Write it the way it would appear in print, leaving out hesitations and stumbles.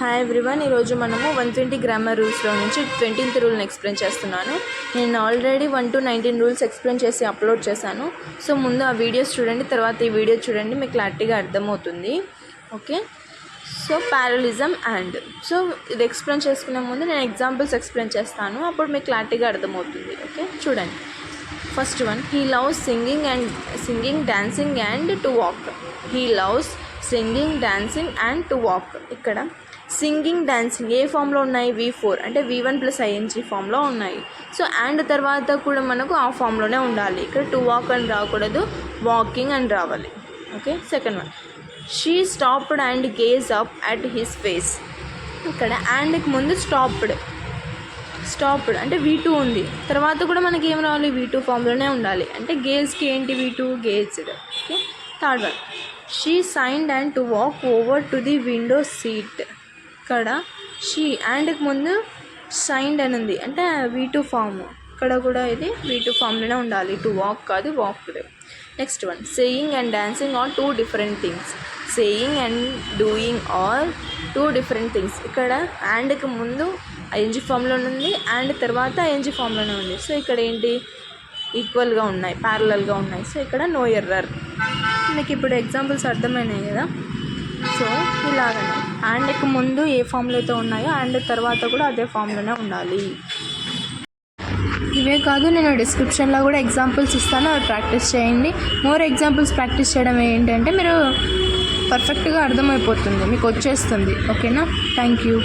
Hi everyone, ఈరోజు మనము 120 grammar రూల్స్లో నుంచి 20th రూల్ని ఎక్స్ప్లెయిన్ చేస్తున్నాను. నేను ఆల్రెడీ 1 to 19 రూల్స్ ఎక్స్ప్లెయిన్ చేసి అప్లోడ్ చేశాను. సో ముందు ఆ వీడియోస్ చూడండి, తర్వాత ఈ వీడియో చూడండి, మీకు క్లారిటీగా అర్థమవుతుంది. Okay, so parallelism and so ఇది ఎక్స్ప్లెయిన్ చేసుకునే ముందు నేను ఎగ్జాంపుల్స్ ఎక్స్ప్లెయిన్ చేస్తాను, అప్పుడు మీకు క్లారిటీగా అర్థమవుతుంది. ఓకే, చూడండి. First one, he loves singing dancing and to walk. He loves singing dancing and to walk. ఇక్కడ సింగింగ్ డాన్సింగ్ ఏ ఫామ్లో ఉన్నాయి? V4 అంటే V1 + ing ఫామ్లో ఉన్నాయి. సో అండ్ తర్వాత కూడా మనకు ఆ ఫామ్లోనే ఉండాలి. ఇక్కడ టు వాక్ అని రాకూడదు, వాకింగ్ అని రావాలి. Okay, second one, she stopped and gauge up at his face. ఇక్కడ అండ్కి ముందు స్టాప్డ్ అంటే V2 ఉంది, తర్వాత కూడా మనకి ఏం రావాలి? V2 ఫామ్లోనే ఉండాలి. అంటే గేజ్కి ఏంటి? V2 gazed. Okay, third one, she signed and to walk over to the window seat. ఇక్కడ షీ అండ్కి ముందు సైన్డ్ అని ఉంది, అంటే V2 ఫామ్. ఇక్కడ కూడా ఇది V2 ఫామ్లోనే ఉండాలి, టు వాక్ కాదు, walked. Next one, saying and dancing are two different things. Saying and doing are two different things. ఇక్కడ అండ్కి ముందు ing ఫామ్లోనే ఉంది, అండ్ తర్వాత ing ఫామ్లోనే ఉంది. సో ఇక్కడ ఏంటి? ఈక్వల్గా ఉన్నాయి, ప్యారలల్గా ఉన్నాయి. సో ఇక్కడ నో ఎర్రర్. మీకు ఇప్పుడు ఎగ్జాంపుల్స్ అర్థమైనాయి కదా. సో ఇలాగనే అండ్కి ముందు ఏ ఫామ్లో అయితే ఉన్నాయో అండ్ తర్వాత కూడా అదే ఫామ్లోనే ఉండాలి. ఇవే కాదు, నేను డిస్క్రిప్షన్లో కూడా ఎగ్జాంపుల్స్ ఇస్తాను, అవి ప్రాక్టీస్ చేయండి. మోర్ ఎగ్జాంపుల్స్ ప్రాక్టీస్ చేయడం ఏంటంటే మీరు పర్ఫెక్ట్గా అర్థమైపోతుంది, మీకు వచ్చేస్తుంది. ఓకేనా? Thank you.